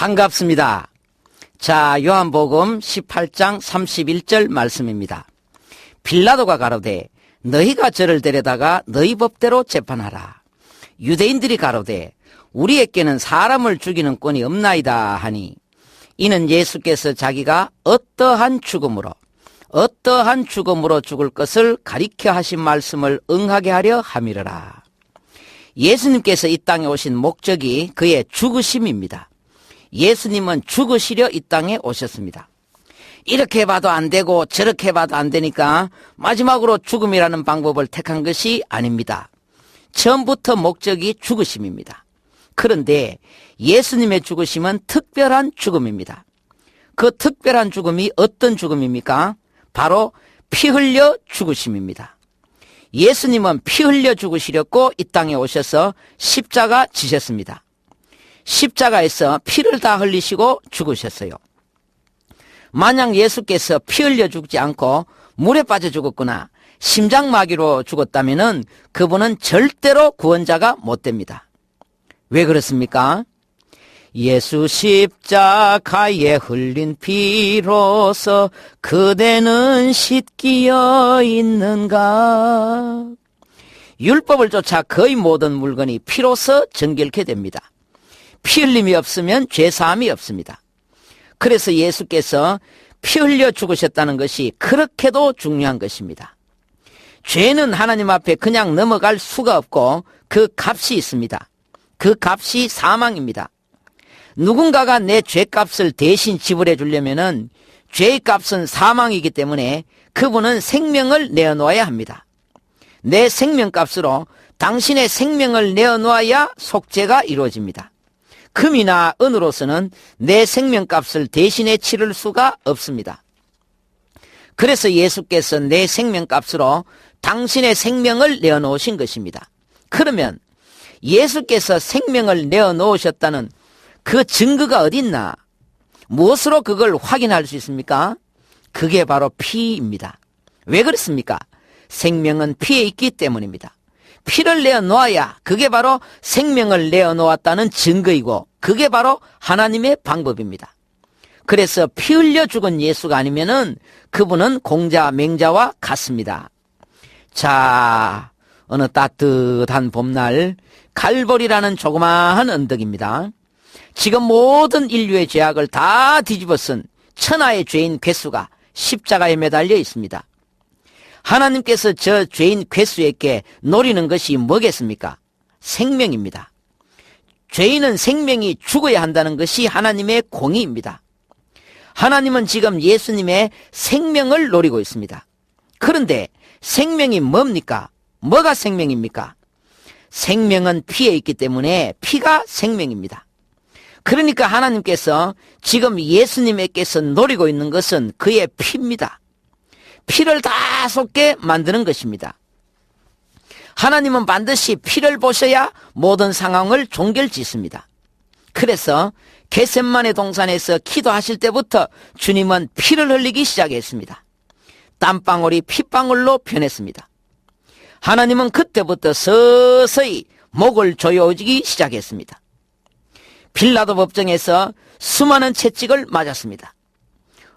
반갑습니다. 자, 요한복음 18장 31절 말씀입니다. 빌라도가 가로되 너희가 저를 데려다가 너희 법대로 재판하라. 유대인들이 가로되 우리에게는 사람을 죽이는 권이 없나이다 하니, 이는 예수께서 자기가 어떠한 죽음으로 죽을 것을 가리켜 하신 말씀을 응하게 하려 함이러라. 예수님께서 이 땅에 오신 목적이 그의 죽으심입니다. 예수님은 죽으시려 이 땅에 오셨습니다. 이렇게 봐도 안 되고 저렇게 봐도 안 되니까 마지막으로 죽음이라는 방법을 택한 것이 아닙니다. 처음부터 목적이 죽으심입니다. 그런데 예수님의 죽으심은 특별한 죽음입니다. 그 특별한 죽음이 어떤 죽음입니까? 바로 피 흘려 죽으심입니다. 예수님은 피 흘려 죽으시려고 이 땅에 오셔서 십자가 지셨습니다. 십자가에서 피를 다 흘리시고 죽으셨어요. 만약 예수께서 피 흘려 죽지 않고 물에 빠져 죽었거나 심장마비로 죽었다면 그분은 절대로 구원자가 못 됩니다. 왜 그렇습니까? 예수 십자가에 흘린 피로서 그대는 씻기어 있는가? 율법을 쫓아 거의 모든 물건이 피로서 정결케 됩니다. 피 흘림이 없으면 죄사함이 없습니다. 그래서 예수께서 피 흘려 죽으셨다는 것이 그렇게도 중요한 것입니다. 죄는 하나님 앞에 그냥 넘어갈 수가 없고 그 값이 있습니다. 그 값이 사망입니다. 누군가가 내 죄값을 대신 지불해 주려면은 죄의 값은 사망이기 때문에 그분은 생명을 내어놓아야 합니다. 내 생명값으로 당신의 생명을 내어놓아야 속죄가 이루어집니다. 금이나 은으로서는 내 생명값을 대신해 치를 수가 없습니다. 그래서 예수께서 내 생명값으로 당신의 생명을 내어놓으신 것입니다. 그러면 예수께서 생명을 내어놓으셨다는 그 증거가 어디 있나? 무엇으로 그걸 확인할 수 있습니까? 그게 바로 피입니다. 왜 그렇습니까? 생명은 피에 있기 때문입니다. 피를 내어놓아야 그게 바로 생명을 내어놓았다는 증거이고 그게 바로 하나님의 방법입니다. 그래서 피 흘려 죽은 예수가 아니면은 그분은 공자 맹자와 같습니다. 자, 어느 따뜻한 봄날 갈보리라는 조그마한 언덕입니다. 지금 모든 인류의 죄악을 다 뒤집어 쓴 천하의 죄인 괴수가 십자가에 매달려 있습니다. 하나님께서 저 죄인 괴수에게 노리는 것이 뭐겠습니까? 생명입니다. 죄인은 생명이 죽어야 한다는 것이 하나님의 공의입니다. 하나님은 지금 예수님의 생명을 노리고 있습니다. 그런데 생명이 뭡니까? 뭐가 생명입니까? 생명은 피에 있기 때문에 피가 생명입니다. 그러니까 하나님께서 지금 예수님에게서 노리고 있는 것은 그의 피입니다. 피를 다 쏟게 만드는 것입니다. 하나님은 반드시 피를 보셔야 모든 상황을 종결짓습니다. 그래서 겟셋마네 동산에서 기도하실 때부터 주님은 피를 흘리기 시작했습니다. 땀방울이 핏방울로 변했습니다. 하나님은 그때부터 서서히 목을 조여오기 시작했습니다. 빌라도 법정에서 수많은 채찍을 맞았습니다.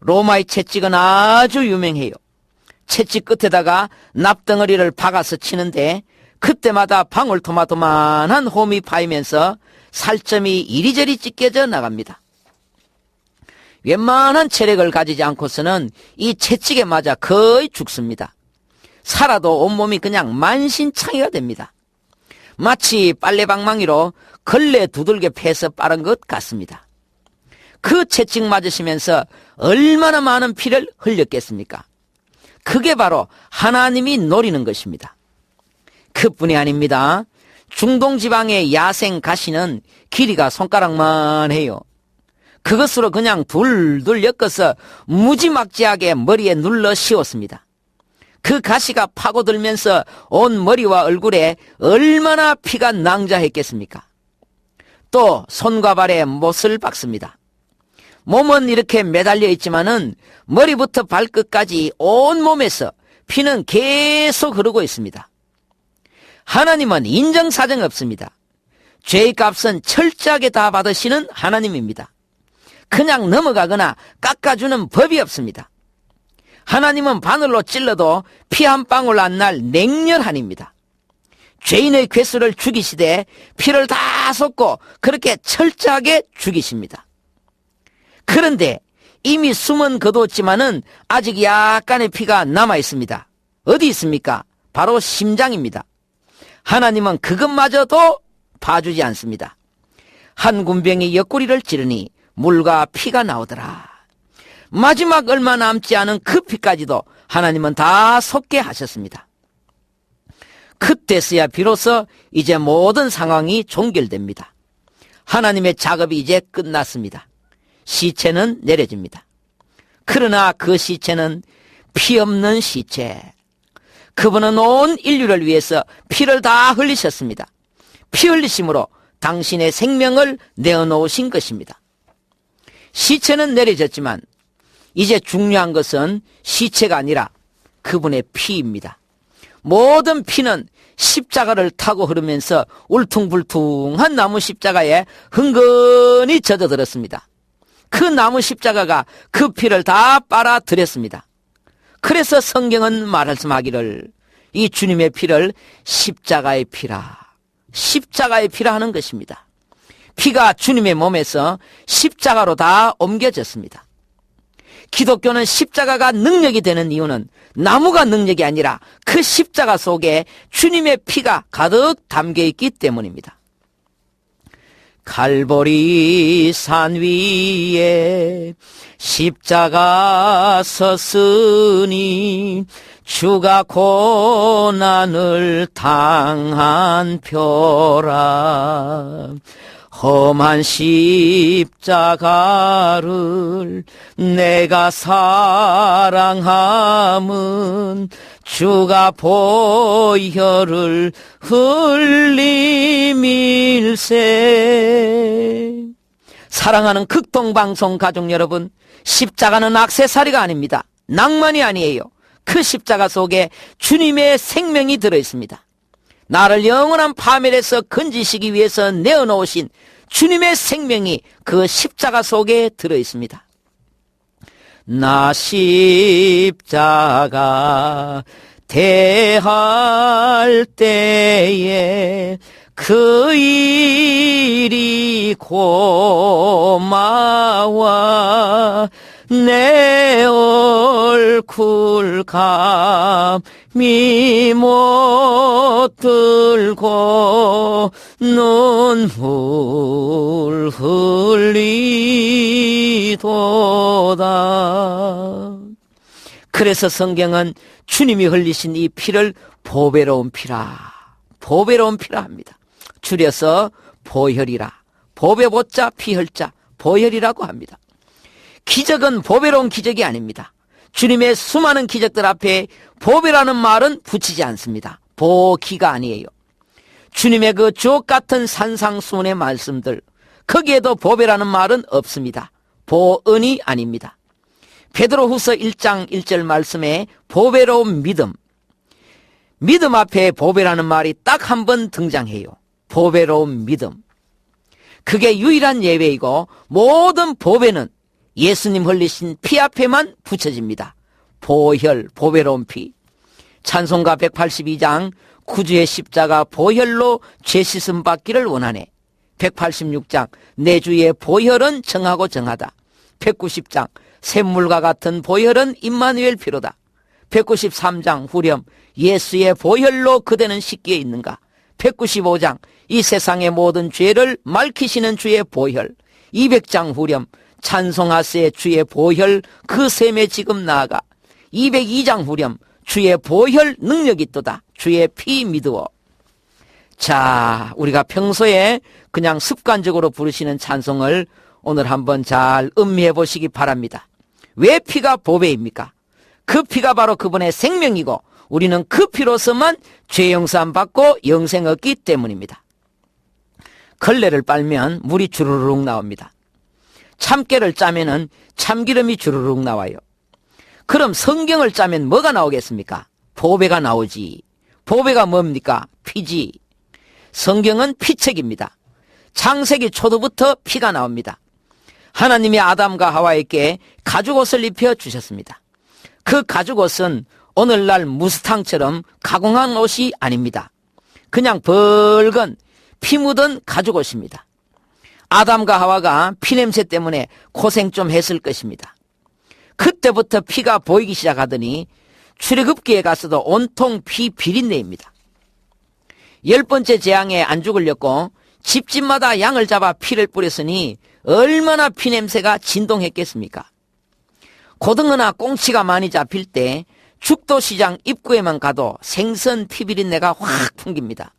로마의 채찍은 아주 유명해요. 채찍 끝에다가 납덩어리를 박아서 치는데 그때마다 방울토마토만한 홈이 파이면서 살점이 이리저리 찢겨져 나갑니다. 웬만한 체력을 가지지 않고서는 이 채찍에 맞아 거의 죽습니다. 살아도 온몸이 그냥 만신창이가 됩니다. 마치 빨래방망이로 걸레 두들겨 패서 빠른 것 같습니다. 그 채찍 맞으시면서 얼마나 많은 피를 흘렸겠습니까? 그게 바로 하나님이 노리는 것입니다. 그뿐이 아닙니다. 중동 지방의 야생 가시는 길이가 손가락만 해요. 그것으로 그냥 둘둘 엮어서 무지막지하게 머리에 눌러 씌웠습니다. 그 가시가 파고들면서 온 머리와 얼굴에 얼마나 피가 낭자했겠습니까? 또 손과 발에 못을 박습니다. 몸은 이렇게 매달려 있지만은 머리부터 발끝까지 온 몸에서 피는 계속 흐르고 있습니다. 하나님은 인정사정 없습니다. 죄의 값은 철저하게 다 받으시는 하나님입니다. 그냥 넘어가거나 깎아주는 법이 없습니다. 하나님은 바늘로 찔러도 피 한 방울 안 날 냉렬한입니다. 죄인의 괴수를 죽이시되 피를 다 쏟고 그렇게 철저하게 죽이십니다. 그런데 이미 숨은 거두었지만은 아직 약간의 피가 남아 있습니다. 어디 있습니까? 바로 심장입니다. 하나님은 그것마저도 봐주지 않습니다. 한 군병이 옆구리를 찌르니 물과 피가 나오더라. 마지막 얼마 남지 않은 그 피까지도 하나님은 다 쏟게 하셨습니다. 그때서야 비로소 이제 모든 상황이 종결됩니다. 하나님의 작업이 이제 끝났습니다. 시체는 내려집니다. 그러나 그 시체는 피 없는 시체. 그분은 온 인류를 위해서 피를 다 흘리셨습니다. 피 흘리심으로 당신의 생명을 내어놓으신 것입니다. 시체는 내려졌지만 이제 중요한 것은 시체가 아니라 그분의 피입니다. 모든 피는 십자가를 타고 흐르면서 울퉁불퉁한 나무 십자가에 흥건히 젖어들었습니다. 그 나무 십자가가 그 피를 다 빨아들였습니다. 그래서 성경은 말씀하기를 이 주님의 피를 십자가의 피라, 십자가의 피라 하는 것입니다. 피가 주님의 몸에서 십자가로 다 옮겨졌습니다. 기독교는 십자가가 능력이 되는 이유는 나무가 능력이 아니라 그 십자가 속에 주님의 피가 가득 담겨 있기 때문입니다. 갈보리 산 위에 십자가 섰으니 주가 고난을 당한 표라. 험한 십자가를 내가 사랑함은 주가 보혈을 흘림일세. 사랑하는 극동방송 가족 여러분, 십자가는 액세서리가 아닙니다. 낭만이 아니에요. 그 십자가 속에 주님의 생명이 들어있습니다. 나를 영원한 파멸에서 건지시기 위해서 내어놓으신 주님의 생명이 그 십자가 속에 들어있습니다. 나 십자가 대할 때에 그 일이 고마워 내 얼굴 감히 못 들고 눈물 흘리도다. 그래서 성경은 주님이 흘리신 이 피를 보배로운 피라, 보배로운 피라 합니다. 줄여서 보혈이라, 보배보자 피혈자 보혈이라고 합니다. 기적은 보배로운 기적이 아닙니다. 주님의 수많은 기적들 앞에 보배라는 말은 붙이지 않습니다. 보기가 아니에요. 주님의 그 주옥같은 산상수훈의 말씀들, 거기에도 보배라는 말은 없습니다. 보은이 아닙니다. 베드로후서 1장 1절 말씀에 보배로운 믿음, 믿음 앞에 보배라는 말이 딱 한 번 등장해요. 보배로운 믿음. 그게 유일한 예외이고 모든 보배는 예수님 흘리신 피 앞에만 붙여집니다. 보혈, 보배로운 피. 찬송가 182장 구주의 십자가 보혈로 죄 씻음 받기를 원하네. 186장 내 주의 보혈은 정하고 정하다. 190장 샘물과 같은 보혈은 임마누엘 피로다. 193장 후렴 예수의 보혈로 그대는 씻기에 있는가. 195장 이 세상의 모든 죄를 맑히시는 주의 보혈. 200장 후렴 찬송하세 주의 보혈 그 샘에 지금 나아가. 202장 후렴 주의 보혈 능력이 있도다. 주의 피 믿으어. 자, 우리가 평소에 그냥 습관적으로 부르시는 찬송을 오늘 한번 잘 음미해 보시기 바랍니다. 왜 피가 보배입니까? 그 피가 바로 그분의 생명이고 우리는 그 피로서만 죄 용서함 받고 영생 얻기 때문입니다. 걸레를 빨면 물이 주르륵 나옵니다. 참깨를 짜면은 참기름이 주르륵 나와요. 그럼 성경을 짜면 뭐가 나오겠습니까? 보배가 나오지. 보배가 뭡니까? 피지. 성경은 피책입니다. 창세기 초도부터 피가 나옵니다. 하나님이 아담과 하와에게 가죽옷을 입혀 주셨습니다. 그 가죽옷은 오늘날 무스탕처럼 가공한 옷이 아닙니다. 그냥 벌건 피 묻은 가죽옷입니다. 아담과 하와가 피냄새 때문에 고생 좀 했을 것입니다. 그때부터 피가 보이기 시작하더니 출애굽기에 가서도 온통 피 비린내입니다. 10번째 재앙에 안 죽으려고 집집마다 양을 잡아 피를 뿌렸으니 얼마나 피냄새가 진동했겠습니까? 고등어나 꽁치가 많이 잡힐 때 죽도시장 입구에만 가도 생선 피비린내가 확 풍깁니다.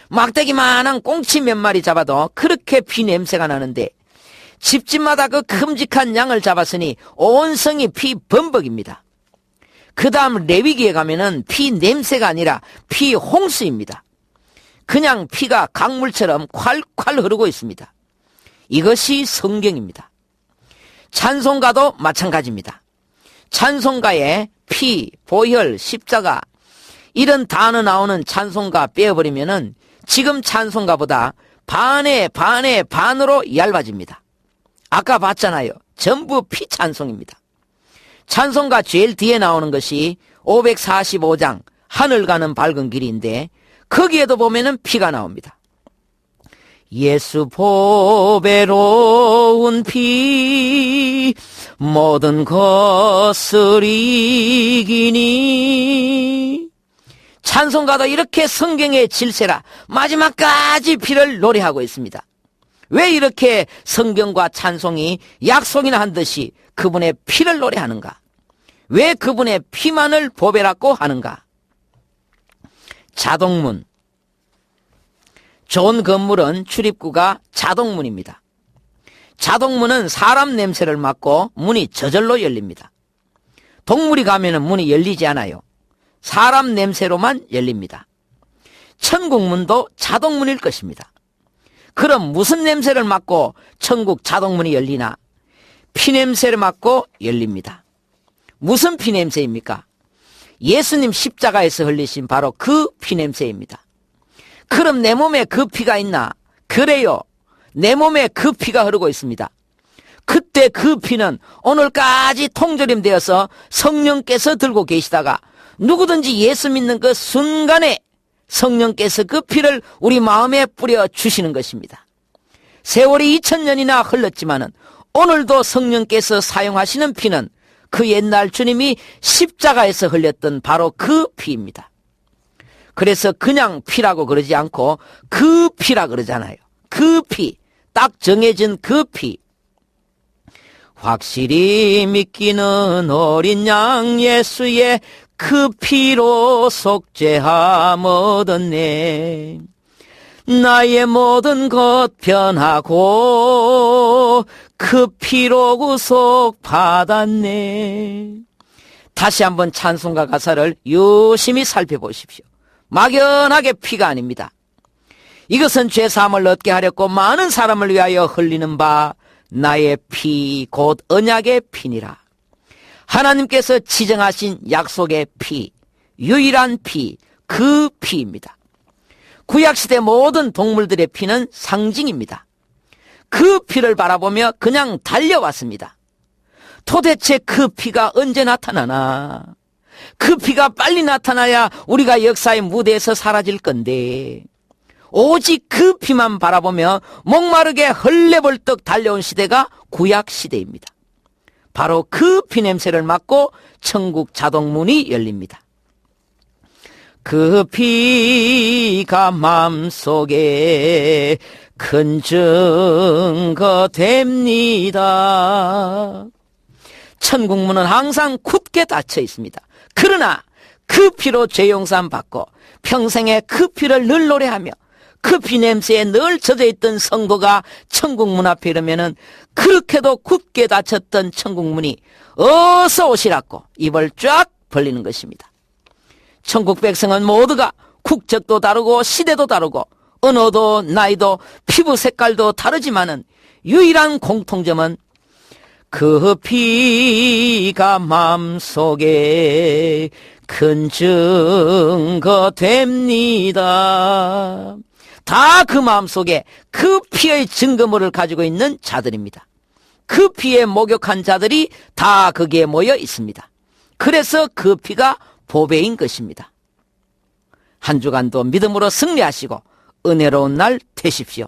막대기만한 꽁치 몇 마리 잡아도 그렇게 피냄새가 나는데 집집마다 그 큼직한 양을 잡았으니 온 성이 피 범벅입니다. 그 다음 레위기에 가면은 피 냄새가 아니라 피 홍수입니다. 그냥 피가 강물처럼 콸콸 흐르고 있습니다. 이것이 성경입니다. 찬송가도 마찬가지입니다. 찬송가에 피, 보혈, 십자가 이런 단어 나오는 찬송가 빼어버리면은 지금 찬송가보다 반으로 얇아집니다. 아까 봤잖아요. 전부 피 찬송입니다. 찬송가 제일 뒤에 나오는 것이 545장 하늘 가는 밝은 길인데 거기에도 보면은 피가 나옵니다. 예수 보배로운 피 모든 것을 이기니. 찬송가도 이렇게 성경의 질세라 마지막까지 피를 노래하고 있습니다. 왜 이렇게 성경과 찬송이 약속이나 한 듯이 그분의 피를 노래하는가? 왜 그분의 피만을 보배라고 하는가? 자동문. 좋은 건물은 출입구가 자동문입니다. 자동문은 사람 냄새를 맡고 문이 저절로 열립니다. 동물이 가면은 문이 열리지 않아요. 사람 냄새로만 열립니다. 천국문도 자동문일 것입니다. 그럼 무슨 냄새를 맡고 천국 자동문이 열리나? 피냄새를 맡고 열립니다. 무슨 피냄새입니까? 예수님 십자가에서 흘리신 바로 그 피냄새입니다. 그럼 내 몸에 그 피가 있나? 그래요. 내 몸에 그 피가 흐르고 있습니다. 그때 그 피는 오늘까지 통조림되어서 성령께서 들고 계시다가 누구든지 예수 믿는 그 순간에 성령께서 그 피를 우리 마음에 뿌려 주시는 것입니다. 세월이 2000년이나 흘렀지만은 오늘도 성령께서 사용하시는 피는 그 옛날 주님이 십자가에서 흘렸던 바로 그 피입니다. 그래서 그냥 피라고 그러지 않고 그 피라 그러잖아요. 그 피, 딱 정해진 그 피. 확실히 믿기는 어린 양 예수의 그 피로 속죄함 얻었네. 나의 모든 것 변하고 그 피로 구속 받았네. 다시 한번 찬송가 가사를 유심히 살펴보십시오. 막연하게 피가 아닙니다. 이것은 죄사함을 얻게 하려고 많은 사람을 위하여 흘리는 바 나의 피 곧 언약의 피니라. 하나님께서 지정하신 약속의 피, 유일한 피, 그 피입니다. 구약시대 모든 동물들의 피는 상징입니다. 그 피를 바라보며 그냥 달려왔습니다. 도대체 그 피가 언제 나타나나? 그 피가 빨리 나타나야 우리가 역사의 무대에서 사라질 건데 오직 그 피만 바라보며 목마르게 헐레벌떡 달려온 시대가 구약시대입니다. 바로 그 피냄새를 맡고 천국 자동문이 열립니다. 그 피가 마음속에 큰 증거 됩니다. 천국문은 항상 굳게 닫혀 있습니다. 그러나 그 피로 죄 용서함 받고 평생에 그 피를 늘 노래하며 그 피냄새에 늘 젖어있던 성도가 천국문 앞에 이르면은 그렇게도 굳게 닫혔던 천국문이 어서 오시라고 입을 쫙 벌리는 것입니다. 천국 백성은 모두가 국적도 다르고 시대도 다르고 언어도 나이도 피부 색깔도 다르지만은 유일한 공통점은 그 피가 마음속에 큰 증거 됩니다. 다 그 마음속에 그 피의 증거물을 가지고 있는 자들입니다. 그 피에 목욕한 자들이 다 거기에 모여 있습니다. 그래서 그 피가 보배인 것입니다. 한 주간도 믿음으로 승리하시고 은혜로운 날 되십시오.